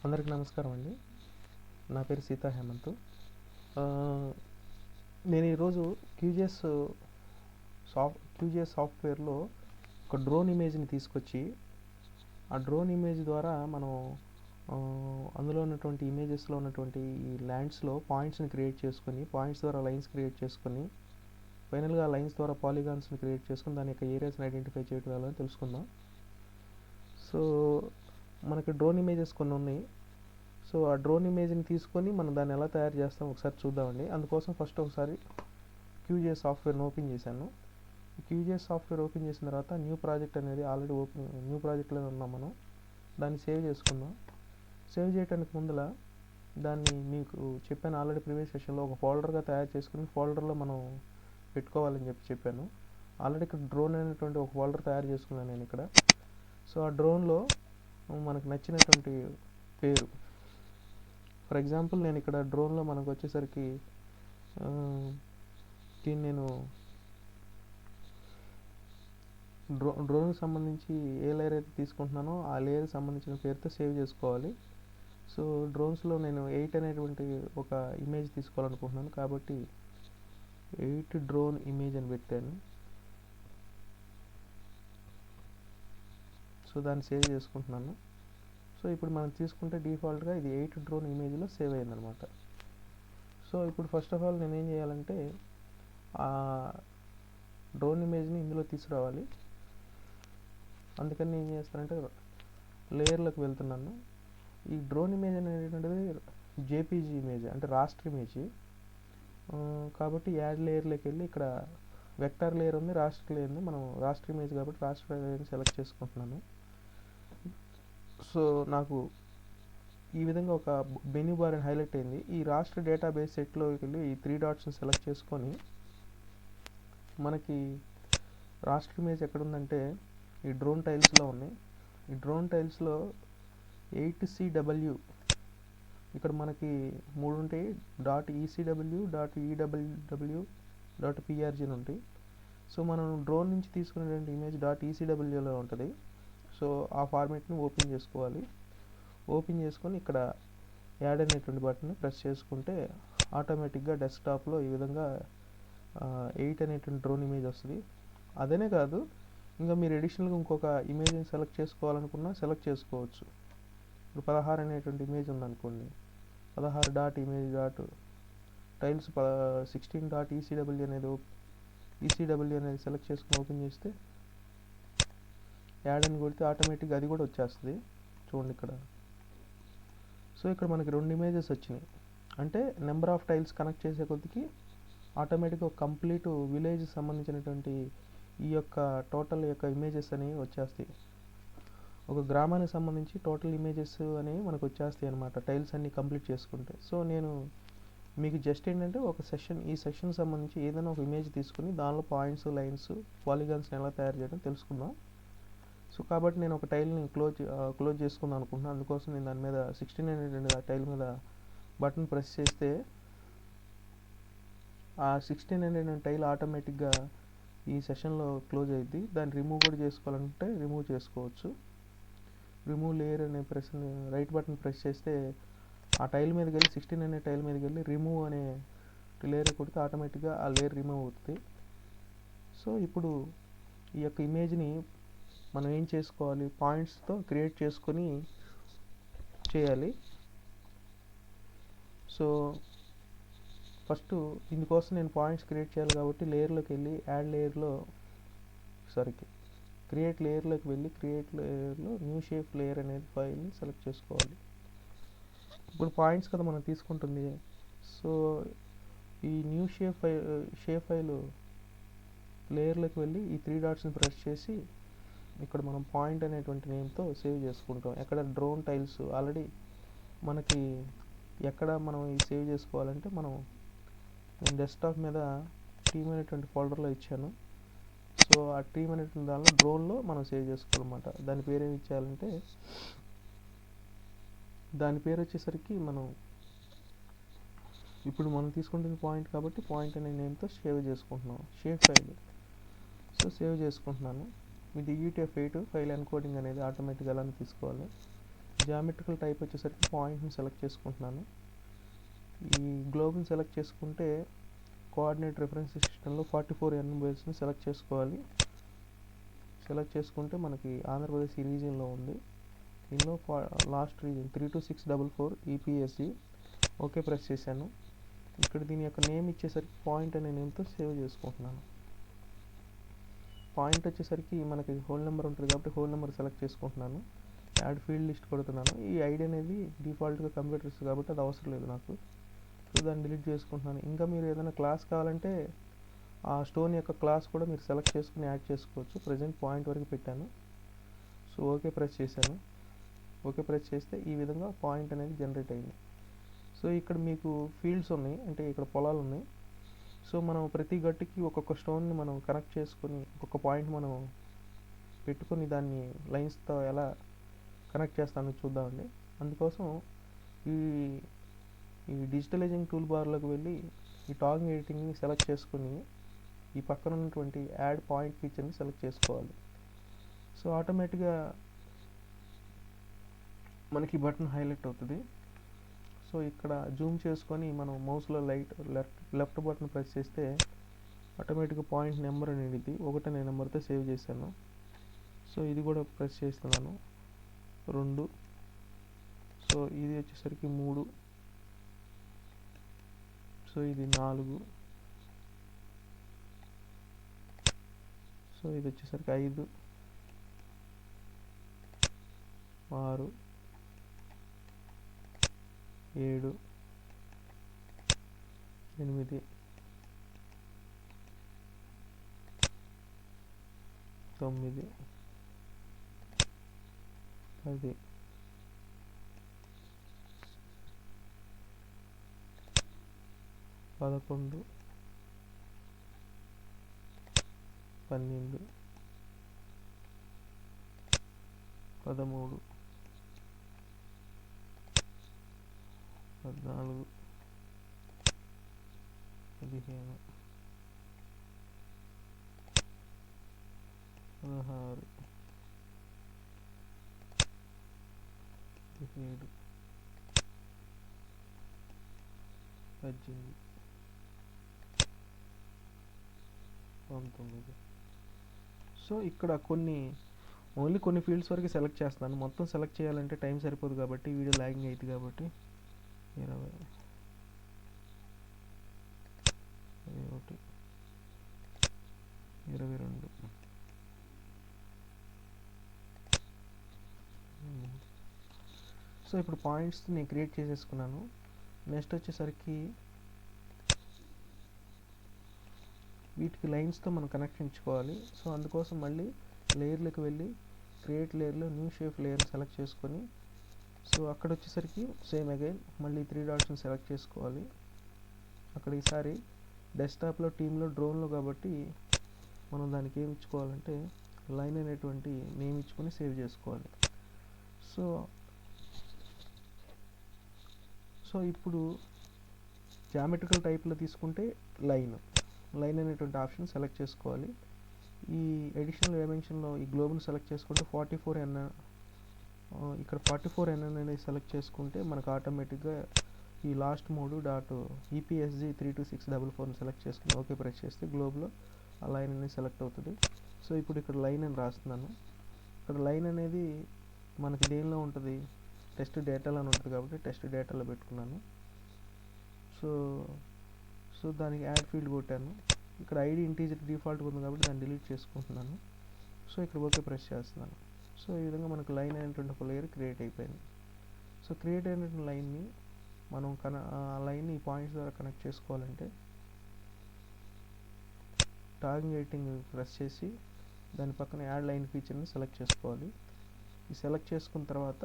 అందరికి నమస్కారం అండి. నా పేరు సీతా హేమంత్. నేను ఈరోజు క్యూజిఎస్ సాఫ్ట్వేర్లో ఒక డ్రోన్ ఇమేజ్ని తీసుకొచ్చి ఆ డ్రోన్ ఇమేజ్ ద్వారా మనం అందులో ఉన్నటువంటి ఇమేజెస్లో ఉన్నటువంటి ఈ ల్యాండ్స్లో పాయింట్స్ని క్రియేట్ చేసుకొని, పాయింట్స్ ద్వారా లైన్స్ క్రియేట్ చేసుకొని, ఫైనల్గా లైన్స్ ద్వారా పాలిగాన్స్ని క్రియేట్ చేసుకొని దాని యొక్క ఏరియాస్ని ఐడెంటిఫై చేయడం ఎలా అని తెలుసుకుందాం. సో మనకి డ్రోన్ ఇమేజెస్ కొన్ని ఉన్నాయి. సో ఆ డ్రోన్ ఇమేజ్ని తీసుకొని మనం దాన్ని ఎలా తయారు చేస్తాం ఒకసారి చూద్దామండి. అందుకోసం ఫస్ట్ ఒకసారి క్యూజిఎస్ సాఫ్ట్వేర్ని ఓపెన్ చేశాను. క్యూజిఎస్ సాఫ్ట్వేర్ ఓపెన్ చేసిన తర్వాత న్యూ ప్రాజెక్ట్ అనేది ఆల్రెడీ న్యూ ప్రాజెక్ట్లో ఉన్నాం. మనం దాన్ని సేవ్ చేసుకుందాం. సేవ్ చేయడానికి ముందర దాన్ని మీకు చెప్పాను ఆల్రెడీ ప్రీవియస్ సెషన్లో, ఒక ఫోల్డర్గా తయారు చేసుకుని ఫోల్డర్లో మనం పెట్టుకోవాలని చెప్పాను. ఆల్రెడీ ఇక్కడ డ్రోన్ అనేటువంటి ఒక ఫోల్డర్ తయారు చేసుకున్నాను నేను ఇక్కడ. సో ఆ డ్రోన్లో మనకు నచ్చినటువంటి పేరు, ఫర్ ఎగ్జాంపుల్ నేను ఇక్కడ డ్రోన్లో మనకు వచ్చేసరికి దీన్ని నేను డ్రోన్కి సంబంధించి ఏ లేయర్ అయితే తీసుకుంటున్నానో ఆ లేయర్కి సంబంధించిన పేరుతో సేవ్ చేసుకోవాలి. సో డ్రోన్స్లో నేను 8 అనేటువంటి ఒక ఇమేజ్ తీసుకోవాలనుకుంటున్నాను కాబట్టి 8 డ్రోన్ ఇమేజ్ అని పెట్టాను. సో దాన్ని సేవ్ చేసుకుంటున్నాను. సో ఇప్పుడు మనం తీసుకుంటే డిఫాల్ట్గా ఇది 8 డ్రోన్ ఇమేజ్లో సేవ్ అయిందనమాట. సో ఇప్పుడు ఫస్ట్ ఆఫ్ ఆల్ నేను ఏం చేయాలంటే ఆ డ్రోన్ ఇమేజ్ని ఇందులో తీసుకురావాలి. అందుకని నేను ఏం చేస్తానంటే లేయర్లోకి వెళ్తున్నాను. ఈ డ్రోన్ ఇమేజ్ అనేటువంటిది జేపీజీ ఇమేజ్, అంటే రాస్టర్ ఇమేజ్ కాబట్టి యాడ్ లేయర్లోకి వెళ్ళి ఇక్కడ వెక్టార్ లేయర్ ఉంది, రాస్టర్ లేయర్ ఉంది. మనం రాస్టర్ ఇమేజ్ కాబట్టి రాస్టర్ లేయర్ని సెలెక్ట్ చేసుకుంటున్నాను. సో నాకు ఈ విధంగా ఒక మెనూ బార్ అని హైలైట్ అయింది. ఈ రాస్టర్ డేటాబేస్ సెట్లోకి వెళ్ళి ఈ 3 డాట్స్ని సెలెక్ట్ చేసుకొని మనకి రాస్టర్ ఇమేజ్ ఎక్కడుందంటే ఈ డ్రోన్ టైల్స్లో ఉన్నాయి. ఈ డ్రోన్ టైల్స్లో 8CW ఇక్కడ మనకి 3 ఉంటాయి. .ECW, .EWW, .PRG అని ఉంటాయి. సో మనం డ్రోన్ నుంచి తీసుకునేటువంటి ఇమేజ్ .ECWలో ఉంటుంది. సో ఆ ఫార్మేట్ని ఓపెన్ చేసుకోవాలి. ఓపెన్ చేసుకొని ఇక్కడ యాడ్ అనేటువంటి బటన్ని ప్రెస్ చేసుకుంటే ఆటోమేటిక్గా డెస్క్టాప్లో ఈ విధంగా 8 అనేటువంటి డ్రోన్ ఇమేజ్ వస్తుంది. అదనే కాదు, ఇంకా మీరు అడిషనల్గా ఇంకొక ఇమేజ్ని సెలెక్ట్ చేసుకోవాలనుకున్నా సెలెక్ట్ చేసుకోవచ్చు. ఇప్పుడు 16 అనేటువంటి ఇమేజ్ ఉందనుకోండి, 16 dot image dot tiles 16 dot ECW అనేది సెలెక్ట్ చేసుకుని ఓపెన్ చేస్తే యాడ్ అని కొడితే ఆటోమేటిక్గా అది కూడా వచ్చేస్తుంది. చూడండి ఇక్కడ. సో ఇక్కడ మనకి 2 ఇమేజెస్ వచ్చినాయి. అంటే నెంబర్ ఆఫ్ టైల్స్ కనెక్ట్ చేసే కొద్దికి ఆటోమేటిక్గా ఒక కంప్లీట్ విలేజ్ సంబంధించినటువంటి ఈ యొక్క టోటల్ యొక్క ఇమేజెస్ అనేవి వచ్చేస్తాయి. ఒక గ్రామానికి సంబంధించి టోటల్ ఇమేజెస్ అనేవి మనకు వచ్చేస్తాయి అనమాట, టైల్స్ అన్నీ కంప్లీట్ చేసుకుంటే. సో నేను మీకు జస్ట్ ఏంటంటే ఈ సెషన్ సంబంధించి ఏదైనా ఒక ఇమేజ్ తీసుకుని దానిలో పాయింట్స్, లైన్స్, పాలిగాన్స్ని ఎలా తయారు చేయడం తెలుసుకుందాం. సో కాబట్టి నేను ఒక టైల్ని క్లోజ్ చేసుకుందాం అనుకుంటున్నాను. అందుకోసం నేను దాని మీద 16 అనేటువంటి ఆ టైల్ మీద బటన్ ప్రెస్ చేస్తే ఆ 16 అనేటువంటి టైల్ ఆటోమేటిక్గా ఈ సెషన్లో క్లోజ్ అయ్యింది. దాన్ని రిమూవ్ కూడా చేసుకోవాలంటే రిమూవ్ చేసుకోవచ్చు. రిమూవ్ లేయర్ అనే రైట్ బటన్ ప్రెస్ చేస్తే ఆ టైల్ మీదకి వెళ్ళి 16 అనే టైల్ మీదకి వెళ్ళి రిమూవ్ అనే లేయర్ కొడితే ఆటోమేటిక్గా ఆ లేయర్ రిమూవ్ అవుతుంది. సో ఇప్పుడు ఈ యొక్క ఇమేజ్ని మనం ఏం చేసుకోవాలి, పాయింట్స్తో క్రియేట్ చేసుకొని చేయాలి. సో ఫస్ట్ ఇందుకోసం నేను పాయింట్స్ క్రియేట్ చేయాలి కాబట్టి లేయర్లోకి వెళ్ళి క్రియేట్ లేయర్లోకి వెళ్ళి క్రియేట్ లేయర్లో న్యూ షేప్ లేయర్ అనేది ఫైల్ని సెలెక్ట్ చేసుకోవాలి. ఇప్పుడు పాయింట్స్ కదా మనం తీసుకుంటుంది. సో ఈ న్యూ షేప్ ఫైల్ లేయర్లోకి వెళ్ళి ఈ 3 డాట్స్ని ప్రెస్ చేసి ఇక్కడ మనం పాయింట్ అనేటువంటి నేమ్తో సేవ్ చేసుకుంటాం. ఎక్కడ డ్రోన్ టైల్స్ ఆల్రెడీ మనకి ఎక్కడ మనం ఈ సేవ్ చేసుకోవాలంటే నేను డెస్క్టాప్ మీద టీమ్ అనేటువంటి ఫోల్డర్లో ఇచ్చాను. సో ఆ టీమ్ అనేటువంటి దానిలో డ్రోన్లో మనం సేవ్ చేసుకోవాలన్నమాట. దాని పేరు ఏమి ఇచ్చేయాలంటే దాని పేరు వచ్చేసరికి ఇప్పుడు మనం తీసుకుంటుంది పాయింట్ కాబట్టి పాయింట్ అనే నేమ్తో సేవ్ చేసుకుంటున్నాం షేప్ ఫైల్. సో సేవ్ చేసుకుంటున్నాను. ఇది UTF-8 ఫైల్ ఎన్కోడింగ్ అనేది ఆటోమేటిక్గా అలానే తీసుకోవాలి. జామెట్రికల్ టైప్ వచ్చేసరికి పాయింట్ని సెలెక్ట్ చేసుకుంటున్నాను. ఈ గ్లోబ్ని సెలెక్ట్ చేసుకుంటే కోఆర్డినేట్ రిఫరెన్స్ సిస్టంలో 44 NBSని సెలెక్ట్ చేసుకోవాలి. సెలెక్ట్ చేసుకుంటే మనకి ఆంధ్రప్రదేశ్ ఈ రీజియన్లో ఉంది. దీనిలో last region 32644 EPSG. Okay press చేశాను. ఇక్కడ దీని యొక్క నేమ్ ఇచ్చేసరికి పాయింట్ అనే నేమ్తో సేవ్ చేసుకుంటున్నాను. పాయింట్ వచ్చేసరికి మనకి హోల్ నెంబర్ ఉంటుంది కాబట్టి హోల్ నెంబర్ సెలెక్ట్ చేసుకుంటున్నాను. యాడ్ ఫీల్డ్ లిస్ట్ కొడుతున్నాను. ఈ ఐడి అనేది డిఫాల్ట్గా కంప్యూటర్స్ కాబట్టి అది అవసరం లేదు నాకు. సో దాన్ని డిలీట్ చేసుకుంటున్నాను. ఇంకా మీరు ఏదైనా క్లాస్ కావాలంటే ఆ స్టోన్ యొక్క క్లాస్ కూడా మీరు సెలెక్ట్ చేసుకుని యాడ్ చేసుకోవచ్చు. ప్రజెంట్ పాయింట్ వరకు పెట్టాను. సో ఓకే ప్రెస్ చేశాను. ఓకే ప్రెస్ చేస్తే ఈ విధంగా పాయింట్ అనేది జనరేట్ అయింది. సో ఇక్కడ మీకు ఫీల్డ్స్ ఉన్నాయి, అంటే ఇక్కడ పొలాలు ఉన్నాయి. సో మనం ప్రతి గట్టుకి ఒక్కొక్క స్టోన్ని మనం కనెక్ట్ చేసుకొని ఒక్కొక్క పాయింట్ మనం పెట్టుకొని దాన్ని లైన్స్తో ఎలా కనెక్ట్ చేస్తానో చూద్దామండి. అందుకోసం ఈ డిజిటలైజింగ్ టూల్ బార్లోకి వెళ్ళి ఈ టాగింగ్ ఎడిటింగ్ని సెలెక్ట్ చేసుకొని ఈ పక్కన ఉన్నటువంటి యాడ్ పాయింట్ ఫీచర్ని సెలెక్ట్ చేసుకోవాలి. సో ఆటోమేటిక్గా మనకి బటన్ హైలైట్ అవుతుంది. సో ఇక్కడ జూమ్ చేసుకొని మనం మౌస్లో లెఫ్ట్ బటన్ ప్రెస్ చేస్తే ఆటోమేటిక్గా పాయింట్ నెంబర్ అనేది 1 అనే నెంబర్తో సేవ్ చేశాను. సో ఇది కూడా ప్రెస్ చేస్తున్నాను. 2. సో ఇది వచ్చేసరికి 3. సో ఇది 4. సో ఇది వచ్చేసరికి 5, 6, 7, 8, 9, 10, 11, 12, 13, 14, 15, 16, 17, 18, 19. సో ఇక్కడ ఓన్లీ కొన్ని ఫీల్డ్స్ వరకు సెలెక్ట్ చేస్తాను. మొత్తం సెలెక్ట్ చేయాలంటే టైం సరిపోదు కాబట్టి వీడియో లాగింగ్ అవుతుంది కాబట్టి 20, 21, 22. సో ఇప్పుడు పాయింట్స్ నేను క్రియేట్ చేసేసుకున్నాను. నెక్స్ట్ వచ్చేసరికి వీటికి లైన్స్తో మనం కనెక్షన్ ఇచ్చుకోవాలి. సో అందుకోసం మళ్ళీ లేయర్లోకి వెళ్ళి క్రియేట్ లేయర్లో న్యూ షేప్ లేయర్ని సెలెక్ట్ చేసుకొని సో అక్కడ వచ్చేసరికి సేమ్ అగైన్ మళ్ళీ 3 డాట్స్ని సెలెక్ట్ చేసుకోవాలి. అక్కడ ఈసారి డెస్క్టాప్లో, టీంలో, డ్రోన్లో కాబట్టి మనం దానికి ఏమి ఇచ్చుకోవాలంటే లైన్ అనేటువంటి నేమ్ ఇచ్చుకొని సేవ్ చేసుకోవాలి. సో ఇప్పుడు జామెట్రికల్ టైప్లో తీసుకుంటే లైన్ అనేటువంటి ఆప్షన్ సెలెక్ట్ చేసుకోవాలి. ఈ ఎడిషనల్ డైమెన్షన్లో ఈ గ్లోబ్ని సెలెక్ట్ చేసుకుంటే 44 NN, ఇక్కడ 44 NN అనేది సెలెక్ట్ చేసుకుంటే మనకు ఆటోమేటిక్గా ఈ లాస్ట్ 3 డాట్ EPSG 32644ని సెలెక్ట్ చేసుకుని ఓకే ప్రెస్ చేస్తే గ్లోబ్లో ఆ లైన్ అనేది సెలెక్ట్ అవుతుంది. సో ఇప్పుడు ఇక్కడ లైన్ అని రాస్తున్నాను. ఇక్కడ లైన్ అనేది మనకి దేనిలో ఉంటుంది, టెస్ట్ డేటాలో ఉంటుంది కాబట్టి టెస్ట్ డేటాలో పెట్టుకున్నాను. సో దానికి యాడ్ ఫీల్డ్ కొట్టాను. ఇక్కడ ఐడి ఇంటీజర్ డిఫాల్ట్గా ఉంది కాబట్టి దాన్ని డిలీట్ చేసుకుంటున్నాను. సో ఇక్కడ ఓకే ప్రెస్ చేస్తున్నాను. సో ఈ విధంగా మనకు లైన్ అనేటువంటి ఒక లేయర్ క్రియేట్ అయిపోయింది. సో క్రియేట్ అయినటువంటి లైన్ని మనం ఆ లైన్ని ఈ పాయింట్స్ ద్వారా కనెక్ట్ చేసుకోవాలంటే టాగింగ్ ఎడిటింగ్ ప్రెస్ చేసి దాని పక్కన యాడ్ లైన్ ఫీచర్ని సెలెక్ట్ చేసుకోవాలి. ఈ సెలెక్ట్ చేసుకున్న తర్వాత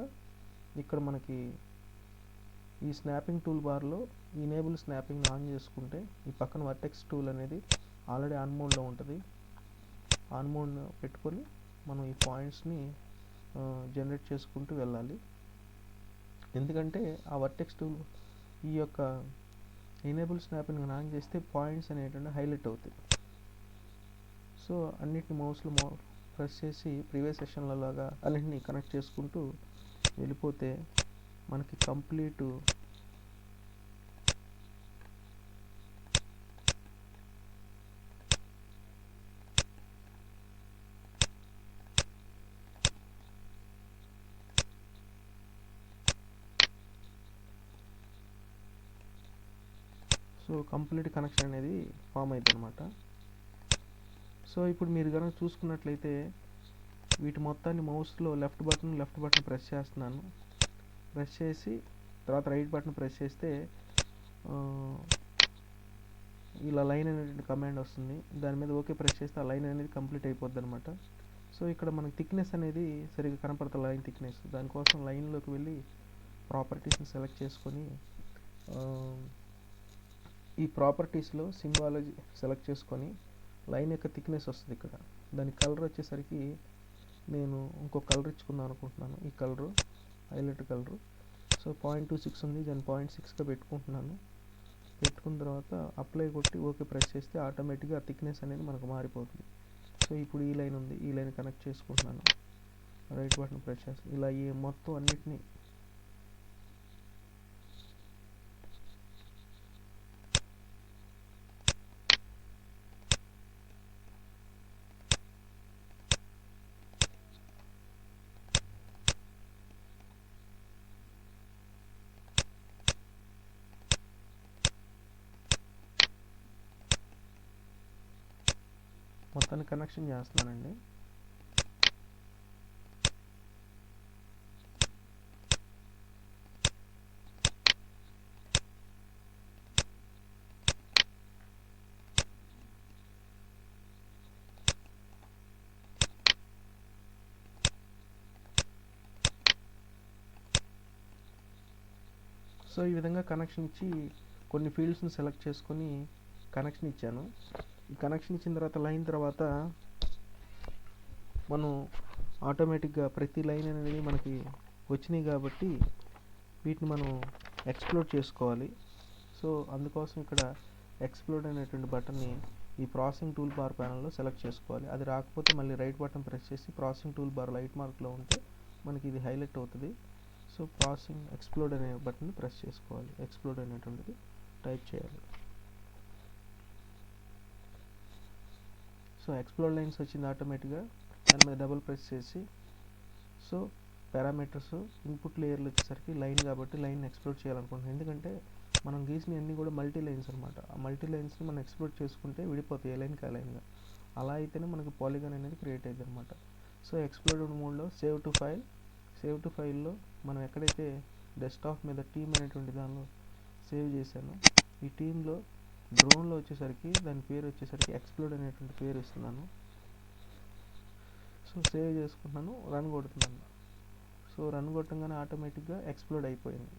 ఇక్కడ మనకి ఈ స్నాపింగ్ టూల్ బార్లో ఇనేబుల్ స్నాపింగ్ ఆన్ చేసుకుంటే ఈ పక్కన వర్టెక్స్ టూల్ అనేది ఆల్రెడీ ఆన్ మోడ్లో ఉంటుంది. ఆన్ మోడ్ పెట్టుకొని మనం ఈ పాయింట్స్ని జనరేట్ చేసుకుంటూ వెళ్ళాలి. ఎందుకంటే ఆ వర్టెక్స్ టూల్ ఈ యొక్క ఎనేబుల్ స్నాపింగ్ ఆన్ చేస్తే పాయింట్స్ అనేటువంటి హైలైట్ అవుతాయి. సో అన్నిటిని మౌస్లో ప్రెస్ చేసి ప్రీవియస్ సెషన్లలాగా అన్నింటినీ కనెక్ట్ చేసుకుంటూ వెళ్ళిపోతే మనకి కంప్లీట్ కంప్లీట్ కనెక్షన్ అనేది ఫామ్ అవుతుంది అనమాట. సో ఇప్పుడు మీరు కనుక చూసుకున్నట్లయితే వీటి మొత్తాన్ని మౌస్లో లెఫ్ట్ బటన్ ప్రెస్ చేస్తున్నాను. ప్రెస్ చేసి తర్వాత రైట్ బటన్ ప్రెస్ చేస్తే ఇలా లైన్ అనేది కమాండ్ వస్తుంది. దాని మీద ఓకే ప్రెస్ చేస్తే ఆ లైన్ అనేది కంప్లీట్ అయిపోద్ది అనమాట. సో ఇక్కడ మనకి థిక్నెస్ అనేది సరిగ్గా కనపడుతుంది, లైన్ థిక్నెస్. దానికోసం లైన్లోకి వెళ్ళి ప్రాపర్టీస్ని సెలెక్ట్ చేసుకొని ఈ ప్రాపర్టీస్లో సింబాలజీ సెలెక్ట్ చేసుకొని లైన్ యొక్క థిక్నెస్ వస్తుంది ఇక్కడ. దాని కలర్ వచ్చేసరికి నేను ఇంకో కలర్ ఇచ్చుకుందాం అనుకుంటున్నాను. ఈ కలరు హైలైట్ కలరు. సో 0.26 ఉంది, దాన్ని 0.6గా పెట్టుకుంటున్నాను. పెట్టుకున్న తర్వాత అప్లై కొట్టి ఓకే ప్రెస్ చేస్తే ఆటోమేటిక్గా థిక్నెస్ అనేది మనకు మారిపోతుంది. సో ఇప్పుడు ఈ లైన్ ఉంది, ఈ లైన్ కనెక్ట్ చేసుకుంటున్నాను. రైట్ బటన్ ప్రెస్ చేస్తే ఇలా ఈ మొత్తం అన్నిటినీ మొత్తాన్ని కనెక్షన్ చేస్తున్నానండి. సో ఈ విధంగా కనెక్షన్ ఇచ్చి కొన్ని ఫీల్డ్స్ని సెలెక్ట్ చేసుకొని కనెక్షన్ ఇచ్చాను. ఈ కనెక్షన్ ఇచ్చిన తర్వాత లైన్ తర్వాత మనం ఆటోమేటిక్గా ప్రతి లైన్ అనేది మనకి వచ్చినాయి కాబట్టి వీటిని మనం ఎక్స్ప్లోడ్ చేసుకోవాలి. సో అందుకోసం ఇక్కడ ఎక్స్ప్లోడ్ అనేటువంటి బటన్ని ఈ ప్రాసెసింగ్ టూల్ బార్ ప్యానల్లో సెలెక్ట్ చేసుకోవాలి. అది రాకపోతే మళ్ళీ రైట్ బటన్ ప్రెస్ చేసి ప్రాసెసింగ్ టూల్ బార్ లైట్ మార్క్లో ఉంటే మనకి ఇది హైలైట్ అవుతుంది. సో ప్రాసెసింగ్ ఎక్స్ప్లోడ్ అనే బటన్ని ప్రెస్ చేసుకోవాలి. ఎక్స్ప్లోడ్ అనేటువంటిది టైప్ చేయాలి. సో ఎక్స్ప్లోడ్ లైన్స్ వచ్చింది ఆటోమేటిక్గా. దాని మీద డబుల్ ప్రెస్ చేసి సో పారామీటర్స్ ఇన్పుట్ లేయర్లు వచ్చేసరికి లైన్ కాబట్టి లైన్ ఎక్స్ప్లోడ్ చేయాలనుకుంటున్నాను. ఎందుకంటే మనం గీసిన అన్నీ కూడా మల్టీ లైన్స్ అనమాట. ఆ మల్టీ లైన్స్ని మనం ఎక్స్ప్లోడ్ చేసుకుంటే విడిపోతాయి ఏ లైన్కి ఆ లైన్గా. అలా అయితేనే మనకి పాలిగాన్ అనేది క్రియేట్ అయ్యింది అనమాట. సో ఎక్స్ప్లోడెడ్ మోడ్లో సేవ్ టు ఫైల్లో మనం ఎక్కడైతే డెస్క్టాప్ మీద టీమ్ అనేటువంటి దానిలో సేవ్ చేశాను. ఈ టీంలో డ్రోన్లో వచ్చేసరికి దాని పేరు వచ్చేసరికి ఎక్స్ప్లోడ్ అనేటువంటి పేరు ఇస్తున్నాను. సో సేవ్ చేసుకుంటున్నాను, రన్ కొడుతున్నాను. సో రన్ కొట్టంగానే ఆటోమేటిక్గా ఎక్స్ప్లోడ్ అయిపోయింది.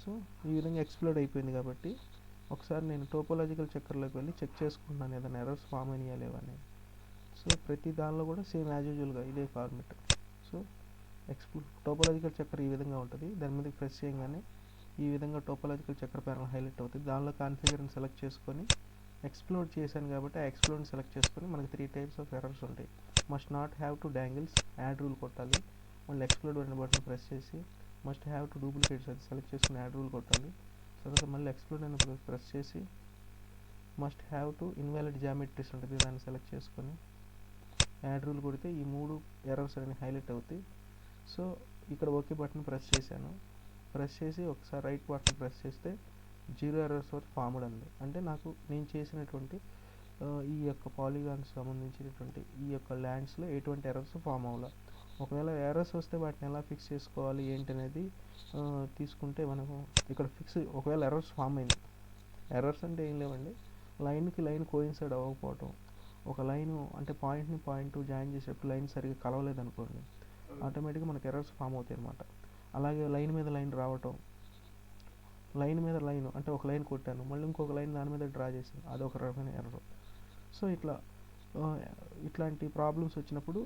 సో ఈ విధంగా ఎక్స్ప్లోడ్ అయిపోయింది కాబట్టి ఒకసారి నేను టోపోలాజికల్ చెక్కర్లోకి వెళ్ళి చెక్ చేసుకుంటున్నాను ఏదైనా ఎర్రర్స్ ఫామ్ అయినాయా లేవా అనేది. సో ప్రతి దానిలో కూడా సేమ్ యాజ్ యూజువల్గా ఇదే ఫార్మెట్. సో టోపోలాజికల్ చక్కర్ ఈ విధంగా ఉంటుంది. దాని మీద ప్రెస్ చేయగానే ఈ విధంగా టోపోలాజికల్ చక్కర్ ప్యానల్ హైలైట్ అవుతుంది. దానిలో కాన్ఫిగర్ని సెలెక్ట్ చేసుకొని ఎక్స్ప్లోడ్ చేశాను కాబట్టి ఆ ఎక్స్ప్లోడ్ని సెలెక్ట్ చేసుకొని మనకి 3 టైప్స్ ఆఫ్ ఎర్రర్స్ ఉంటాయి. Must not have to dongles, add rule కొట్టాలి. మళ్ళీ ఎక్స్ప్లోడ్ అనే బటన్ ప్రెస్ చేసి మస్ట్ హ్యావ్ టు డూప్లికేట్స్ అది సెలెక్ట్ చేసుకుని యాడ్ రూల్ కొట్టాలి. తర్వాత మళ్ళీ ఎక్స్ప్లోడ్ అనే ప్రెస్ చేసి must have to invalid geometries ఉంటుంది, దాన్ని సెలెక్ట్ చేసుకొని యాడ్ రూల్ కొడితే ఈ 3 ఎర్రర్స్ అనేవి హైలైట్ అవుతాయి. సో ఇక్కడ ఓకే బటన్ ప్రెస్ చేశాను. ప్రెస్ చేసి ఒకసారి రైట్ బటన్ ప్రెస్ చేస్తే 0 ఎర్రర్స్ వరకు ఫార్మ్డ్ ఉంది. అంటే నాకు నేను చేసినటువంటి ఈ యొక్క పాలిగాన్స్ సంబంధించినటువంటి ఈ యొక్క ల్యాండ్స్లో ఎటువంటి ఎర్రర్స్ ఫామ్ అవ్వాలి. ఒకవేళ ఎర్రర్స్ వస్తే వాటిని ఎలా ఫిక్స్ చేసుకోవాలి ఏంటి అనేది తీసుకుంటే మనకు ఇక్కడ ఒకవేళ ఎర్రర్స్ ఫామ్ అయింది. ఎర్రర్స్ అంటే ఏం లేవండి, లైన్కి లైన్ కోయిన్సైడ్ అవ్వకపోవటం. ఒక లైన్ అంటే పాయింట్ని పాయింట్ జాయిన్ చేసేటప్పుడు లైన్ సరిగ్గా కలవలేదు అనుకోండి, ఆటోమేటిక్గా మనకు ఎర్రర్స్ ఫామ్ అవుతాయి అనమాట. అలాగే లైన్ మీద లైన్ రావటం, లైన్ మీద లైన్ అంటే ఒక లైన్ కొట్టాను మళ్ళీ ఇంకొక లైన్ దాని మీద డ్రా చేశాను, అదొక రకమైన ఎర్రర్. సో ఇట్లాంటి ప్రాబ్లమ్స్ వచ్చినప్పుడు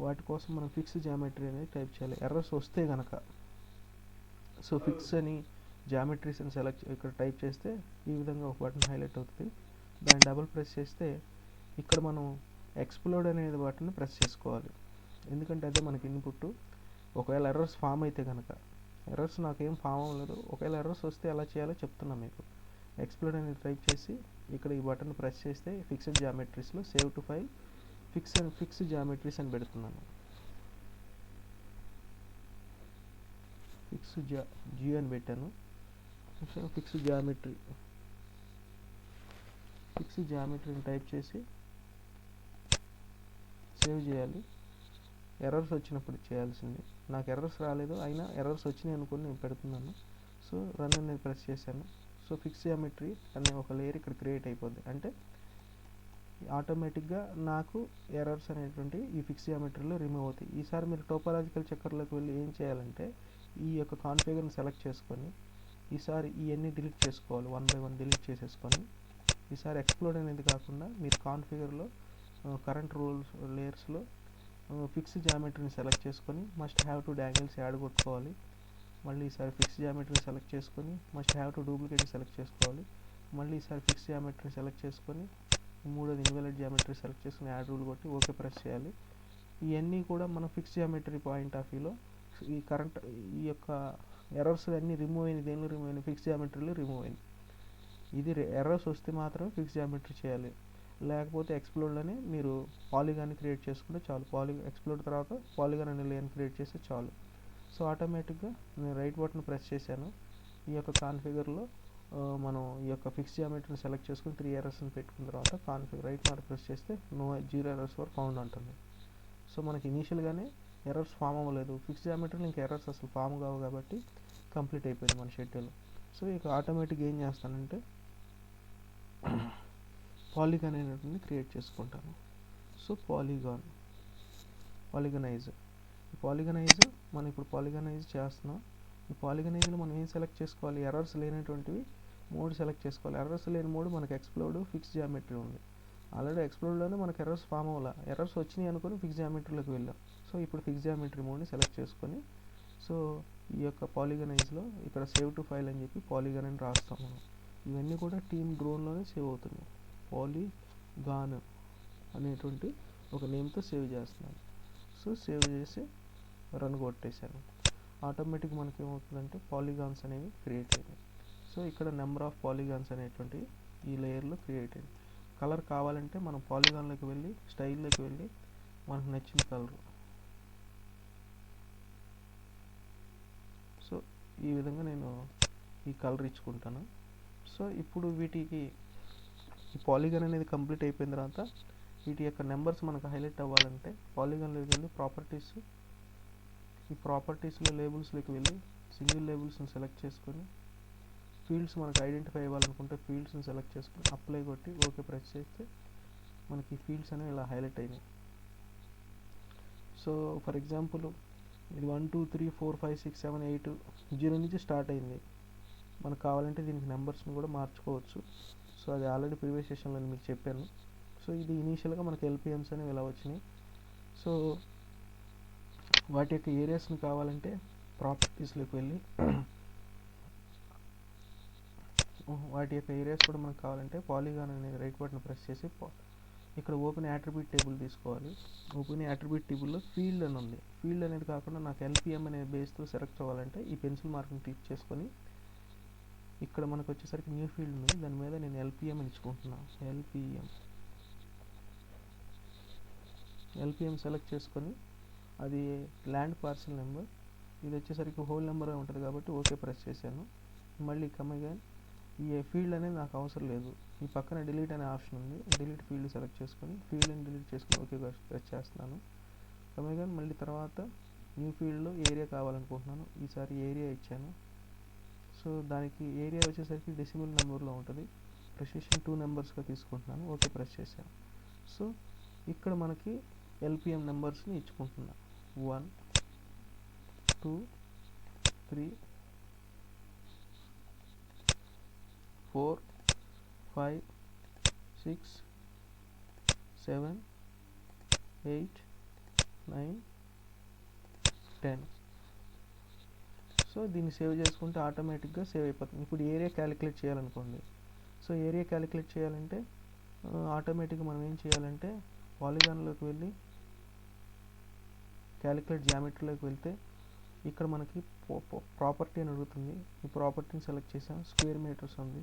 వాటి కోసం మనం ఫిక్స్ జామెట్రీ అనేది టైప్ చేయాలి ఎర్రర్స్ వస్తే కనుక. సో ఫిక్స్ అని జామెట్రీస్ అని ఇక్కడ టైప్ చేస్తే ఈ విధంగా ఒక బటన్ హైలైట్ అవుతుంది. దాన్ని డబుల్ ప్రెస్ చేస్తే ఇక్కడ మనం ఎక్స్ప్లోడ్ అనేది బటన్ ప్రెస్ చేసుకోవాలి, ఎందుకంటే అదే మనకి ఇన్పుట్. ఒకవేళ ఎర్రర్స్ ఫామ్ అయితే కనుక, ఎర్రర్స్ నాకేం ఫామ్ అవ్వలేదు, ఒకవేళ ఎర్రర్స్ వస్తే ఎలా చేయాలో చెప్తున్నా మీకు. ఎక్స్ప్లోడ్ అనేది టైప్ చేసి ఇక్కడ ఈ బటన్ ప్రెస్ చేస్తే ఫిక్స్డ్ జామెట్రీస్లో save to file fix geometries అని పెడుతున్నాను. జీ అని పెట్టాను. ఫిక్స్ జామెట్రీని టైప్ చేసి సేవ్ చేయాలి. ఎర్రర్స్ వచ్చినప్పుడు చేయాల్సింది. నాకు ఎర్రర్స్ రాలేదు, అయినా ఎర్రర్స్ వచ్చినాయి అనుకుని నేను పెడుతున్నాను. సో రన్ అనేది ప్రెస్ చేశాను. సో ఫిక్స్ జామెట్రీ అనే ఒక లేయర్ ఇక్కడ క్రియేట్ అయిపోద్ది. అంటే ఆటోమేటిక్గా నాకు ఎర్రర్స్ అనేటువంటి ఈ ఫిక్స్ జామెట్రీలో రిమూవ్ అవుతాయి. ఈసారి మీరు టోపోలాజికల్ చెక్కర్లోకి వెళ్ళి ఏం చేయాలంటే ఈ యొక్క కాన్ఫిగర్ని సెలెక్ట్ చేసుకొని ఈసారి ఇవన్నీ డిలీట్ చేసుకోవాలి. 1 by 1 డిలీట్ చేసేసుకొని ఈసారి ఎక్స్ప్లోడ్ అనేది కాకుండా మీరు కాన్ఫిగర్లో కరెంట్ రూల్స్ లేయర్స్లో ఫిక్స్ జామెట్రీని సెలెక్ట్ చేసుకొని must have to angles add కొట్టుకోవాలి. మళ్ళీ ఈసారి ఫిక్స్ జామెట్రీని సెలెక్ట్ చేసుకొని must have to duplicate select చేసుకోవాలి. మళ్ళీ ఈసారి ఫిక్స్ జామెట్రీని సెలెక్ట్ చేసుకొని మూడోది ఇన్వాలిడ్ జామెట్రీ సెలెక్ట్ చేసుకుని యాడ్ రూల్ కొట్టి ఓకే ప్రెస్ చేయాలి. ఇవన్నీ కూడా మనం ఫిక్స్ జామెట్రీ పాయింట్ ఆఫ్ వ్యూలో ఈ యొక్క ఎర్రర్స్ అన్నీ రిమూవ్ అయినాయి. దేనిలో రిమూవ్ అయినాయి? ఫిక్స్ జామెట్రీలో రిమూవ్ అయింది. ఇది ఎర్రర్స్ వస్తే మాత్రమే ఫిక్స్ జామెట్రీ చేయాలి. లేకపోతే ఎక్స్ప్లోడ్లోనే మీరు పాలిగాన్ని క్రియేట్ చేసుకుంటే చాలు. ఎక్స్ప్లోడ్ తర్వాత పాలిగాన్ అనే లేయర్ని క్రియేట్ చేస్తే చాలు. సో ఆటోమేటిక్గా నేను రైట్ బటన్ ప్రెస్ చేశాను. ఈ యొక్క కాన్ఫిగర్లో మనం ఈ యొక్క ఫిక్స్ జామెట్రీని సెలెక్ట్ చేసుకుని 3 ఎర్రర్స్ని పెట్టుకున్న తర్వాత రైట్ మార్క్ ప్రెస్ చేస్తే 0 ఎర్రర్స్ వరకు ఫౌండ్ అంటుంది. సో మనకి ఇనీషియల్గానే ఎర్రర్స్ ఫామ్ అవ్వలేదు. ఫిక్స్ జామెట్రీలో ఇంకా ఎర్రర్స్ అసలు ఫామ్ కావు కాబట్టి కంప్లీట్ అయిపోయింది మన షెడ్యూల్. సో ఇక ఆటోమేటిక్గా ఏం చేస్తానంటే పాలిగాన్ అనేటువంటి క్రియేట్ చేసుకుంటాను. సో పాలిగనైజ్ మనం ఇప్పుడు పాలిగనైజ్ చేస్తున్నాం. ఈ పాలిగనైజ్లో మనం ఏం సెలెక్ట్ చేసుకోవాలి? ఎర్రర్స్ లేనటువంటివి 3 సెలెక్ట్ చేసుకోవాలి. ఎర్రర్స్ లేని 3 మనకి ఎక్స్ప్లోడ్, ఫిక్స్ జామెట్రీ ఉంది. ఆల్రెడీ ఎక్స్ప్లోడ్లోనే మనకి ఎర్రర్స్ ఫామ్ అవ్వాలి. ఎర్రర్స్ వచ్చినాయి అనుకుని ఫిక్స్ జామెట్రీలోకి వెళ్ళాం. సో ఇప్పుడు ఫిక్స్ జామెట్రీ 3ని సెలెక్ట్ చేసుకొని సో ఈ యొక్క పాలిగనైజ్లో ఇక్కడ సేవ్ టు ఫైల్ అని చెప్పి పాలిగన్ అని రాస్తాం మనం. ఇవన్నీ కూడా టీమ్ డ్రోన్లోనే సేవ్ అవుతున్నాయి. పాలిగాన్ అనేటువంటి ఒక నేమ్తో సేవ్ చేస్తున్నాను. సో సేవ్ చేసి రన్ కొట్టేశాను. ఆటోమేటిక్ మనకి ఏమవుతుందంటే పాలిగాన్స్ అనేవి క్రియేట్ అయినాయి. సో ఇక్కడ నెంబర్ ఆఫ్ పాలిగాన్స్ అనేటువంటి ఈ లేయర్లో క్రియేట్ అయింది. కలర్ కావాలంటే మనం పాలిగాన్లోకి వెళ్ళి స్టైల్లోకి వెళ్ళి మనకు నచ్చిన కలర్, సో ఈ విధంగా నేను ఈ కలర్ ఇచ్చుకుంటాను. సో ఇప్పుడు వీటికి ఈ పాలిగాన్ అనేది కంప్లీట్ అయిపోయిన తర్వాత వీటి యొక్క నెంబర్స్ మనకు హైలైట్ అవ్వాలంటే పాలిగాన్లోకి వెళ్ళి ఈ ప్రాపర్టీస్లో లేబుల్స్లోకి వెళ్ళి సింగిల్ లేబుల్స్ని సెలెక్ట్ చేసుకొని ఫీల్డ్స్ మనకు ఐడెంటిఫై అవ్వాలనుకుంటే ఫీల్డ్స్ని సెలెక్ట్ చేసుకొని అప్లై కొట్టి ఓకే ప్రెస్ చేస్తే మనకి ఫీల్డ్స్ అనేవి ఇలా హైలైట్ అయినాయి. సో ఫర్ ఎగ్జాంపుల్ ఇది 1 2 3 4 5 6 7 8 0 నుంచి స్టార్ట్ అయింది. మనకు కావాలంటే దీనికి నెంబర్స్ని కూడా మార్చుకోవచ్చు. సో అది ఆల్రెడీ ప్రీవియస్ సెషన్లో మీకు చెప్పాను. సో ఇది ఇనీషియల్గా మనకి ఎల్పిఎమ్స్ అనేవి ఇలా వచ్చినాయి. సో వాటి యొక్క ఏరియాస్ని కావాలంటే ప్రాపర్టీస్లోకి వెళ్ళి వాటి యొక్క ఏరియాస్ కూడా మనకు కావాలంటే పాలిగాన్ అనేది రైట్ బటన్ ప్రెస్ చేసి ఇక్కడ ఓపెన్ యాట్రిబ్యూట్ టేబుల్ తీసుకోవాలి. ఓపెన్ యాట్రిబ్యూట్ టేబుల్లో ఫీల్డ్ అని ఉంది. ఫీల్డ్ అనేది కాకుండా నాకు ఎల్పిఎం అనే బేస్తో సెలెక్ట్ అవ్వాలంటే ఈ పెన్సిల్ మార్క్ని క్లిక్ చేసుకొని ఇక్కడ మనకు వచ్చేసరికి న్యూ ఫీల్డ్ ఉంది. దాని మీద నేను ఎల్పిఎం ఎంచుకుంటున్నాను. ఎల్పిఎం సెలెక్ట్ చేసుకొని అది ల్యాండ్ పార్సల్ నెంబర్, ఇది వచ్చేసరికి హోల్ నెంబర్ ఉంటుంది కాబట్టి ఓకే ప్రెస్ చేశాను. మళ్ళీ కమగాన్ ఈ ఫీల్డ్ అనేది నాకు అవసరం లేదు. ఈ పక్కన డిలీట్ అనే ఆప్షన్ ఉంది. డిలీట్ ఫీల్డ్ సెలెక్ట్ చేసుకొని ఫీల్డ్ని డిలీట్ చేసుకొని ఓకే ప్రెస్ చేస్తున్నాను. కమగాన్ మళ్ళీ తర్వాత న్యూ ఫీల్డ్లో ఏరియా కావాలనుకుంటున్నాను. ఈసారి ఏరియా ఇచ్చాను. సో దానికి ఏరియా వచ్చేసరికి డెసిమల్ నెంబర్లో ఉంటుంది. ప్రెసిషన్ 2 నెంబర్స్గా తీసుకుంటున్నాను. ఓకే ప్రెస్ చేశాను. సో ఇక్కడ మనకి ఎల్పిఎం నెంబర్స్ని ఇచ్చుకుంటున్నా. 1 2 3 4 5 6 7 8 9 10. సో దీన్ని సేవ్ చేసుకుంటే ఆటోమేటిక్గా సేవ్ అయిపోతుంది. ఇప్పుడు ఏరియా క్యాలిక్యులేట్ చేయాలనుకోండి. సో ఏరియా క్యాలిక్యులేట్ చేయాలంటే ఆటోమేటిక్గా మనం ఏం చేయాలంటే పాలిగాన్లోకి వెళ్ళి క్యాలిక్యులేట్ జామెట్రీలోకి వెళ్తే ఇక్కడ మనకి ప్రాపర్టీ అని అడుగుతుంది. ఈ ప్రాపర్టీని సెలెక్ట్ చేసాను, స్క్వేర్ మీటర్స్ ఉంది.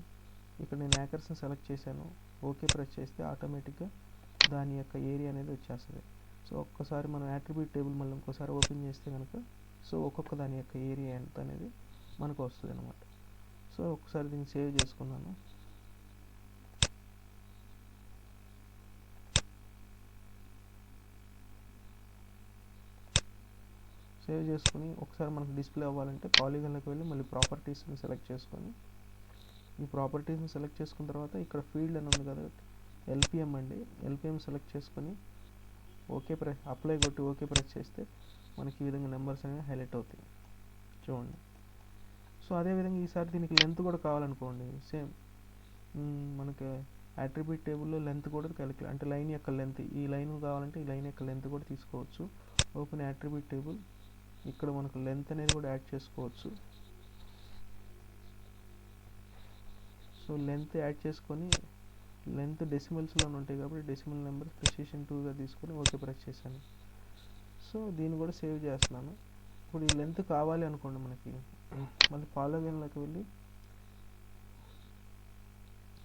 ఇక్కడ నేను ఏకర్స్ని సెలెక్ట్ చేశాను. ఓకే ప్రెస్ చేస్తే ఆటోమేటిక్గా దాని యొక్క ఏరియా అనేది వచ్చేస్తుంది. సో ఒక్కసారి మనం యాట్రిబ్యూట్ టేబుల్ మళ్ళీ ఇంకోసారి ఓపెన్ చేస్తే కనుక సో ఒక్కొక్క దాని యొక్క ఏరియా ఎంత అనేది మనకు వస్తుంది అనమాట. సో ఒకసారి దీన్ని సేవ్ చేసుకున్నాను. సేవ్ చేసుకుని ఒకసారి మనకు డిస్ప్లే అవ్వాలంటే పాలిగాన్లోకి వెళ్ళి మళ్ళీ ప్రాపర్టీస్ని సెలెక్ట్ చేసుకొని ఈ ప్రాపర్టీస్ని సెలెక్ట్ చేసుకున్న తర్వాత ఇక్కడ ఫీల్డ్ అని ఉంది కదా, ఎల్పిఎం అండి. ఎల్పిఎం సెలెక్ట్ చేసుకొని ఓకే ప్రెస్ అప్లై కొట్టి ఓకే ప్రెస్ చేస్తే మనకి ఈ విధంగా నెంబర్స్ అనేవి హైలైట్ అవుతాయి చూడండి. సో అదేవిధంగా ఈసారి దీనికి లెంత్ కూడా కావాలనుకోండి, సేమ్ మనకి అట్రిబ్యూట్ టేబుల్లో లెంత్ కూడా క్యాలిక్యులేట్, అంటే లైన్ యొక్క లెంత్, ఈ లైన్ కావాలంటే ఈ లైన్ యొక్క లెంత్ కూడా తీసుకోవచ్చు. ఓపెన్ అట్రిబ్యూట్ టేబుల్, ఇక్కడ మనకు లెంత్ అనేది కూడా యాడ్ చేసుకోవచ్చు. సో లెంత్ యాడ్ చేసుకొని లెంత్ డెసిమల్స్లో ఉంటాయి కాబట్టి డెసిమల్ నెంబర్ ప్రెసిషన్ 2గా తీసుకొని ఓకే ప్రెస్ చేశాను. సో దీన్ని కూడా సేవ్ చేస్తున్నాను. ఇప్పుడు ఈ లెంత్ కావాలి అనుకోండి మనకి, మళ్ళీ పాలిగాన్లోకి వెళ్ళి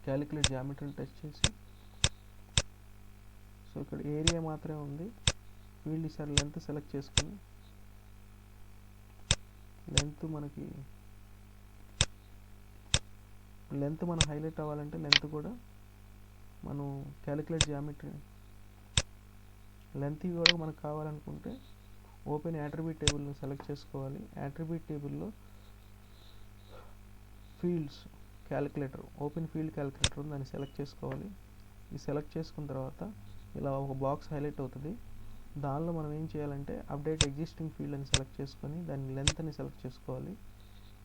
క్యాలిక్యులేట్ జామెట్రీని టచ్ చేసి సో ఇక్కడ ఏరియా మాత్రమే ఉంది, ఫీల్డ్ ఈసారి లెంత్ సెలెక్ట్ చేసుకొని లెంత్ మనం హైలైట్ అవ్వాలంటే లెంత్ కూడా మనం క్యాలిక్యులేట్ జామెట్రీ లెంత్ కూడా మనకు కావాలనుకుంటే ఓపెన్ అట్రిబ్యూట్ టేబుల్ని సెలెక్ట్ చేసుకోవాలి. అట్రిబ్యూట్ టేబుల్లో fields calculator, open field calculator దాన్ని సెలెక్ట్ చేసుకోవాలి. ఈ సెలెక్ట్ చేసుకున్న తర్వాత ఇలా ఒక బాక్స్ హైలైట్ అవుతుంది. దానిలో మనం ఏం చేయాలంటే అప్డేట్ ఎగ్జిస్టింగ్ ఫీల్డ్ అని సెలెక్ట్ చేసుకొని దాని లెంత్ని సెలెక్ట్ చేసుకోవాలి.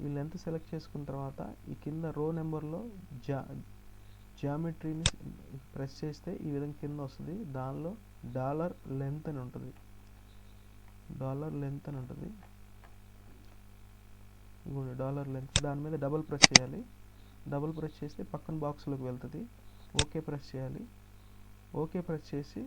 ఈ లెంత్ సెలెక్ట్ చేసుకున్న తర్వాత ఈ కింద రో నెంబర్లో జామెట్రీని ప్రెస్ చేస్తే ఈ విధంగా కింద వస్తుంది. దానిలో డాలర్ లెంత్ అని ఉంటుంది, డాలర్ లెంత్ దాని మీద డబుల్ ప్రెస్ చేయాలి. డబుల్ ప్రెస్ చేస్తే పక్కన బాక్స్లోకి వెళ్తుంది. ఓకే ప్రెస్ చేయాలి. ఓకే ప్రెస్ చేసి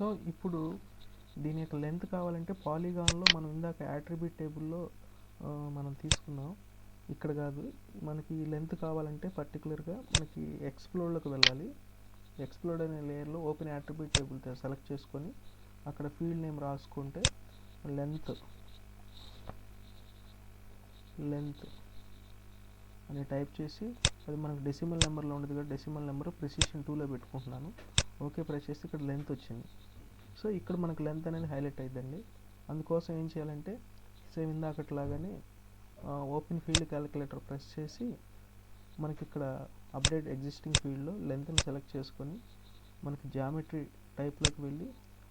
సో ఇప్పుడు దీని యొక్క లెంత్ కావాలంటే పాలిగాన్లో మనం ఇందాక యాట్రిబ్యూట్ టేబుల్లో మనం తీసుకున్నాం, ఇక్కడ కాదు. మనకి లెంత్ కావాలంటే పర్టికులర్గా మనకి ఎక్స్ప్లోర్లోకి వెళ్ళాలి. ఎక్స్ప్లోర్ అనే లేయర్లో ఓపెన్ యాట్రిబ్యూట్ టేబుల్ సెలెక్ట్ చేసుకొని అక్కడ ఫీల్డ్ నేమ్ రాసుకుంటే లెంత్ అని టైప్ చేసి అది మనకు డెసిమల్ నెంబర్లో ఉండదు కదా, డెసిమల్ నెంబర్ ప్రెసిషన్ 2లో పెట్టుకుంటున్నాను. ఓకే ప్రెస్ చేస్తే ఇక్కడ లెంత్ వచ్చింది. సో ఇక్కడ మనకు లెంత్ అనేది హైలైట్ అయ్యిందండి. అందుకోసం ఏం చేయాలంటే సేమ్ ఇందాకట్లాగానే ఓపెన్ ఫీల్డ్ క్యాలిక్యులేటర్ ప్రెస్ చేసి మనకి ఇక్కడ అప్డేట్ ఎగ్జిస్టింగ్ ఫీల్డ్లో లెంత్ని సెలెక్ట్ చేసుకొని మనకి జామెట్రీ టైప్లోకి వెళ్ళి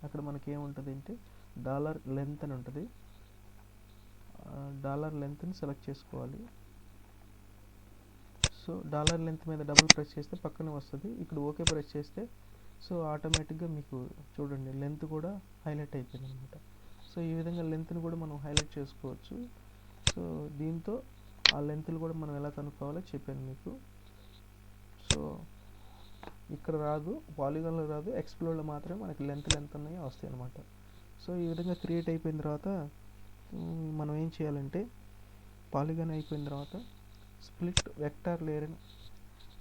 అక్కడ మనకి ఏముంటుంది అంటే డాలర్ లెంత్ అని ఉంటుంది. డాలర్ లెంత్ని సెలెక్ట్ చేసుకోవాలి. సో డాలర్ లెంత్ మీద డబుల్ ప్రెస్ చేస్తే పక్కనే వస్తుంది. ఇక్కడ ఓకే ప్రెస్ చేస్తే సో ఆటోమేటిక్గా మీకు చూడండి లెంత్ కూడా హైలైట్ అయిపోయింది అనమాట. సో ఈ విధంగా లెంత్ని కూడా మనం హైలైట్ చేసుకోవచ్చు. సో దీంతో ఆ లెంత్లు కూడా మనం ఎలా కనుక్కోవాలో చెప్పాను మీకు. సో ఇక్కడ రాదు, పాలిగాన్లో రాదు, ఎక్స్ప్లోర్లో మాత్రమే మనకి లెంత్ ఉన్నాయో వస్తాయి అనమాట. సో ఈ విధంగా క్రియేట్ అయిపోయిన తర్వాత మనం ఏం చేయాలంటే పాలిగాన్ అయిపోయిన తర్వాత స్ప్లిట్ వెక్టార్ లేయర్ అని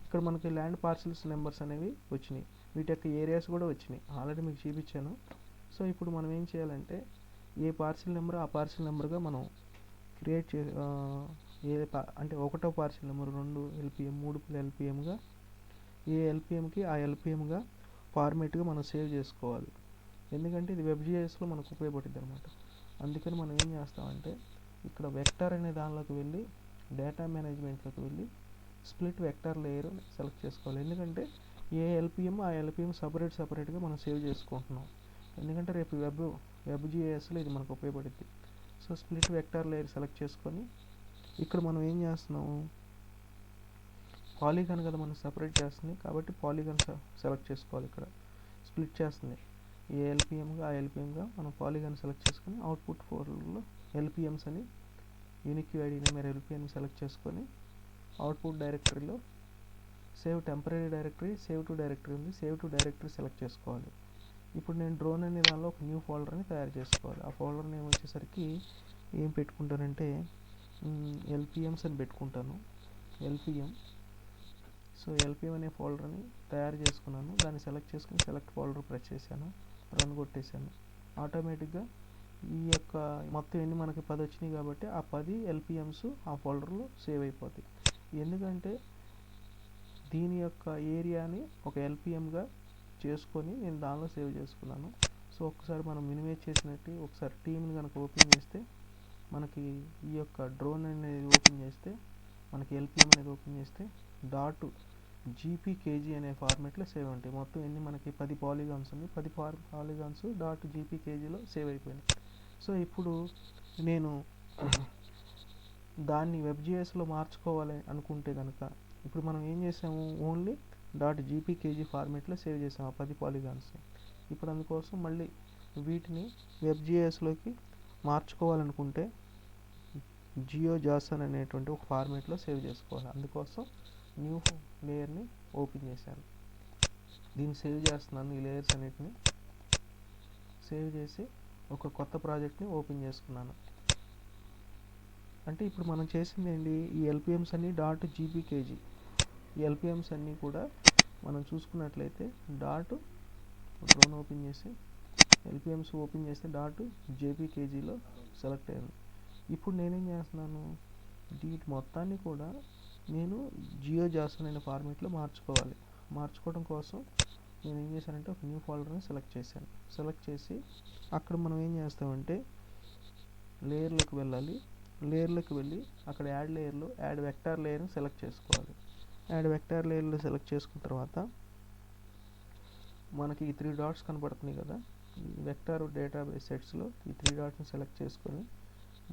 ఇక్కడ మనకి ల్యాండ్ పార్సిల్స్ నెంబర్స్ అనేవి వచ్చినాయి, వీటి యొక్క ఏరియాస్ కూడా వచ్చినాయి, ఆల్రెడీ మీకు చూపించాను. సో ఇప్పుడు మనం ఏం చేయాలంటే ఏ పార్సిల్ నెంబర్ ఆ పార్సిల్ నెంబర్గా మనం క్రియేట్ అంటే ఒకటో పార్సిల్ నెంబర్ 2 LPM 3 LPMగా ఏ ఎల్పిఎంకి ఆ ఎల్పిఎంగా ఫార్మేట్గా మనం సేవ్ చేసుకోవాలి. ఎందుకంటే ఇది వెబ్జిఎస్లో మనకు ఉపయోగపడుతుంది అనమాట. అందుకని మనం ఏం చేస్తామంటే ఇక్కడ వెక్టర్ అనే దానిలోకి వెళ్ళి డేటా మేనేజ్మెంట్లోకి వెళ్ళి స్ప్లిట్ వెక్టర్ లేయర్ సెలెక్ట్ చేసుకోవాలి. ఎందుకంటే ఏ ఎల్పిఎం ఆ ఎల్పిఎం సపరేట్గా మనం సేవ్ చేసుకుంటున్నాం. ఎందుకంటే రేపు వెబ్.js-లో ఇది మనకు ఉపయోగపడుద్ది. So split vector layer select చేసుకొని ఇక్కడ మనం ఏం చేస్తున్నాము, పాలిగాన్ కదా మనం సపరేట్ చేస్తుంది కాబట్టి పాలిగాన్ సెలెక్ట్ చేసుకోవాలి. ఇక్కడ స్ప్లిట్ చేస్తుంది ఏ ఎల్పిఎంగా ఆ ఎల్పిఎంగా మనం పాలిగాన్ సెలెక్ట్ చేసుకొని అవుట్పుట్ ఫోల్డర్లో ఎల్పిఎంస్ అని unique ID number LPM select చేసుకొని అవుట్పుట్ డైరెక్టరీలో save temporary directory, save to directory ఉంది, సేవ్ టు డైరెక్టరీ సెలెక్ట్ చేసుకోవాలి. ఇప్పుడు నేను డ్రోన్ అనే దానిలో ఒక న్యూ ఫోల్డర్ని తయారు చేసుకోవాలి. ఆ ఫోల్డర్ నేమ్ వచ్చేసరికి ఏం పెట్టుకుంటానంటే ఎల్పిఎంస్ అని పెట్టుకుంటాను. ఎల్పిఎం. సో ఎల్పిఎం అనే ఫోల్డర్ని తయారు చేసుకున్నాను. దాన్ని సెలెక్ట్ చేసుకుని సెలెక్ట్ ఫోల్డర్ ప్రెస్ చేశాను, రన్ కొట్టేశాను. ఆటోమేటిక్గా ఈ యొక్క మొత్తం ఎన్ని మనకి 10 వచ్చినాయి కాబట్టి ఆ 10 ఎల్పిఎంస్ ఆ ఫోల్డర్లో సేవ్ అయిపోతాయి. ఎందుకంటే దీని యొక్క ఏరియాని ఒక ఎల్పిఎంగా చేసుకొని నేను దానిలో సేవ్ చేసుకున్నాను. సో ఒకసారి మనం మినిమైజ్ చేసినట్టు ఒకసారి టీమ్ని కనుక ఓపెన్ చేస్తే మనకి ఈ యొక్క డ్రోన్ అనేది ఓపెన్ చేస్తే మనకి ఎల్పిఎం అనేది ఓపెన్ చేస్తే .gpkg అనే ఫార్మాట్లో సేవ్ ఉంటాయి. మొత్తం ఎన్ని మనకి 10 పాలిగాన్స్ ఉంది, 10 పాలిగాన్స్ .gpkgలో సేవ్ అయిపోయినాయి. సో ఇప్పుడు నేను దాన్ని వెబ్.js-లో మార్చుకోవాలి అనుకుంటే కనుక ఇప్పుడు మనం ఏం చేసాము, ఓన్లీ .gpkg ఫార్మాట్లో సేవ్ చేసాము ఆ 10 పాలిగాన్స్ని. ఇప్పుడు అందుకోసం మళ్ళీ వీటిని వెబ్.js-లోకి మార్చుకోవాలనుకుంటే GeoJSON అనేటువంటి ఒక ఫార్మాట్లో సేవ్ చేసుకోవాలి. అందుకోసం న్యూ లేయర్ని ఓపెన్ చేశాను. దీన్ని సేవ్ చేస్తున్నాను. ఈ లేయర్స్ అన్నిటిని సేవ్ చేసి ఒక కొత్త ప్రాజెక్ట్ని ఓపెన్ చేసుకున్నాను. అంటే ఇప్పుడు మనం చేసింది ఏంటి, ఈ ఎల్పిఎంస్ అన్ని .gpkg, ఈ ఎల్పిఎంస్ అన్నీ కూడా మనం చూసుకున్నట్లయితే డ్రోన్ ఓపెన్ చేసి ఎల్పిఎంస్ ఓపెన్ చేస్తే .jpkgలో సెలెక్ట్ అయింది. ఇప్పుడు నేనేం చేస్తున్నాను, వీటి మొత్తాన్ని కూడా నేను GeoJSON అనే ఫార్మాట్లో మార్చుకోవడం కోసం నేను ఏం చేశానంటే ఒక న్యూ ఫోల్డర్ని సెలెక్ట్ చేశాను. సెలెక్ట్ చేసి అక్కడ మనం ఏం చేస్తామంటే లేయర్లోకి వెళ్ళాలి. లేయర్లోకి వెళ్ళి అక్కడ యాడ్ లేయర్లో యాడ్ వెక్టార్ లేయర్ని సెలెక్ట్ చేసుకోవాలి. యాడ్ వెక్టార్ లేయర్లో సెలెక్ట్ చేసుకున్న తర్వాత మనకి ఈ 3 డాట్స్ కనపడుతున్నాయి కదా, ఈ వెక్టార్ డేటాబేస్ సెట్స్లో ఈ 3 డాట్స్ని సెలెక్ట్ చేసుకొని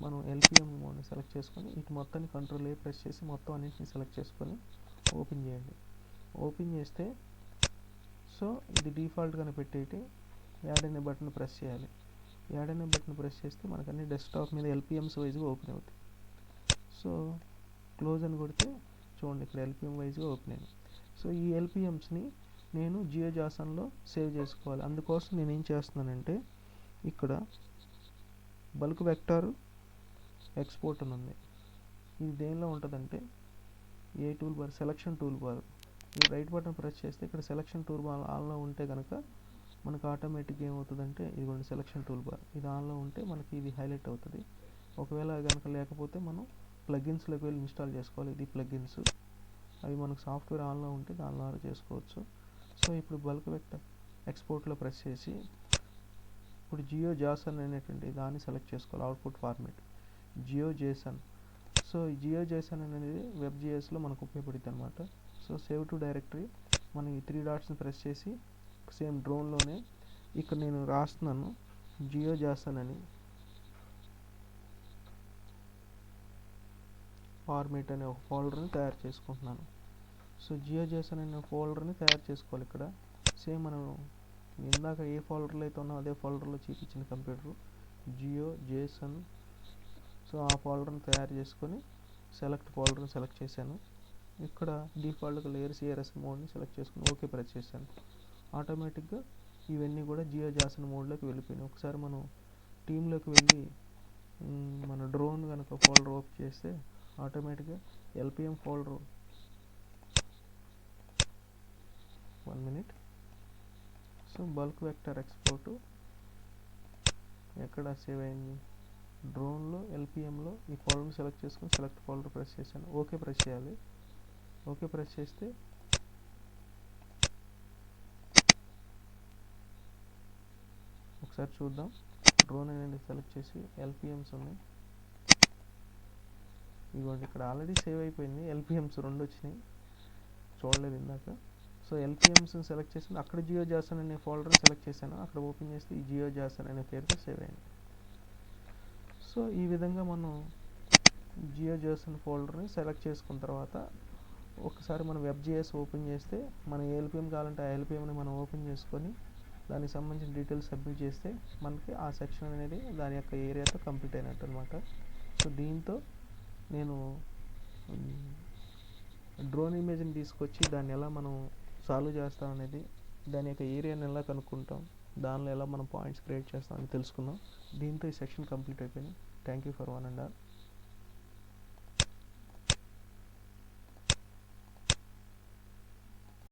మనం ఎల్పిఎం మోడ్ని సెలెక్ట్ చేసుకొని ఇటు మొత్తాన్ని కంట్రోల్ ప్రెస్ చేసి మొత్తం అన్నింటిని సెలెక్ట్ చేసుకొని ఓపెన్ చేయండి. ఓపెన్ చేస్తే సో ఇది డిఫాల్ట్గానే పెట్టేటి యాడ్ అనే బటన్ ప్రెస్ చేయాలి. యాడ్ అనే బటన్ ప్రెస్ చేస్తే మనకు అన్ని డెస్క్టాప్ మీద ఎల్పిఎంస్ వైజ్గా ఓపెన్ అవుతాయి. సో క్లోజ్ అని కొడితే చూడండి ఇక్కడ ఎల్పిఎం వైజ్గా ఓపెన్ అయింది. సో ఈ ఎల్పిఎంస్ని నేను GeoJSON-లో సేవ్ చేసుకోవాలి. అందుకోసం నేను ఏం చేస్తున్నానంటే ఇక్కడ బల్క్ వెక్టార్ ఎక్స్పోర్ట్ అని ఉంది. ఇది దేనిలో ఉంటుందంటే ఏ toolbar, selection toolbar. ఈ రైట్ బటన్ ప్రెస్ చేస్తే ఇక్కడ సెలక్షన్ టూల్ బార్ ఆన్లో ఉంటే కనుక మనకు ఆటోమేటిక్గా ఏమవుతుందంటే ఇదిగోండి సెలక్షన్ టూల్ బార్ ఇది ఆన్లో ఉంటే మనకి ఇది హైలైట్ అవుతుంది. ఒకవేళ కనుక లేకపోతే మనం ప్లగిన్స్లోకి వెళ్ళి ఇన్స్టాల్ చేసుకోవాలి. ఇది ప్లగిన్స్, అవి మనకు సాఫ్ట్వేర్ ఆన్లో ఉంటే దాని ద్వారా చేసుకోవచ్చు. సో ఇప్పుడు బల్క్ వెక్టర్ ఎక్స్పోర్ట్లో ప్రెస్ చేసి ఇప్పుడు GeoJSON అనేటువంటి దాన్ని సెలెక్ట్ చేసుకోవాలి. Output format GeoJSON. సో ఈ GeoJSON అనేది వెబ్.js-లో మనకు ఉపయోగపడుతుంది అనమాట. సో సేవ్ టు డైరెక్టరీ మనం ఈ 3 డాట్స్ని ప్రెస్ చేసి సేమ్ డ్రోన్లోనే ఇక్కడ నేను రాస్తున్నాను GeoJSON అని ఫార్మాట్ అనే ఒక ఫోల్డర్ని తయారు చేసుకుంటున్నాను. సో GeoJSON అనే ఫోల్డర్ని తయారు చేసుకోవాలి. ఇక్కడ సేమ్ మనం ఇందాక ఏ ఫోల్డర్లో అయితే ఉన్నామో అదే ఫోల్డర్లో చూపించిన కంప్యూటర్ GeoJSON. సో ఆ ఫోల్డర్ని తయారు చేసుకొని సెలెక్ట్ ఫోల్డర్ని సెలెక్ట్ చేశాను. ఇక్కడ డిఫాల్ట్గా లేయర్ CRS మోడ్ని సెలెక్ట్ చేసుకుని ఓకే ప్రెస్ చేశాను. ఆటోమేటిక్గా ఇవన్నీ కూడా GeoJSON మోడ్లోకి వెళ్ళిపోయినాయి. ఒకసారి మనం టీంలోకి వెళ్ళి మన డ్రోన్ కనుక ఫోల్డర్ ఓపెన్ చేస్తే ఆటోమేటిక్గా LPM folder 1 minute. So bulk vector export ఎక్కడ సేవ్ అయింది, డ్రోన్లో ఎల్పిఎంలో ఈ ఫోల్డర్ని సెలెక్ట్ చేసుకుని సెలెక్ట్ ఫోల్డర్ ప్రెస్ చేశాను. ఓకే ప్రెస్ చేయాలి. ఓకే ప్రెస్ చేస్తే ఒకసారి చూద్దాం. డ్రోన్ అనేది సెలెక్ట్ చేసి ఎల్పిఎమ్స్ ఉన్నాయి, ఇదిగోండి ఇక్కడ ఆల్రెడీ సేవ్ అయిపోయింది. ఎల్పిఎమ్స్ 2 వచ్చినాయి, చూడలేదు ఇందాక. సో ఎల్పిఎమ్స్ని సెలెక్ట్ చేసి అక్కడ జియో జాసన్ అనే ఫోల్డర్ సెలెక్ట్ చేశాను, అక్కడ ఓపెన్ చేస్తే ఈ జియో జాసన్ అనే పేరుతో సేవ్ అయింది. సో ఈ విధంగా మనం జియో జాసన్ ఫోల్డర్ని సెలెక్ట్ చేసుకున్న తర్వాత ఒకసారి మనం వెబ్.js ఓపెన్ చేస్తే మన ఏ ఎల్పిఎం కావాలంటే ఆ ఎల్పిఎంని మనం ఓపెన్ చేసుకొని దానికి సంబంధించిన డీటెయిల్స్ సబ్మిట్ చేస్తే మనకి ఆ సెక్షన్ అనేది దాని యొక్క ఏరియాతో కంప్లీట్ అయినట్టు అనమాట. సో దీంతో నేను డ్రోన్ ఇమేజ్ని తీసుకొచ్చి దాన్ని ఎలా మనం సాల్వ్ చేస్తాం అనేది, దాని యొక్క ఏరియాని ఎలా కనుక్కుంటాం, దానిలో ఎలా మనం పాయింట్స్ క్రియేట్ చేస్తాం అని తెలుసుకున్నాం. దీంతో ఈ సెక్షన్ కంప్లీట్ అయిపోయింది. Thank you for one and all.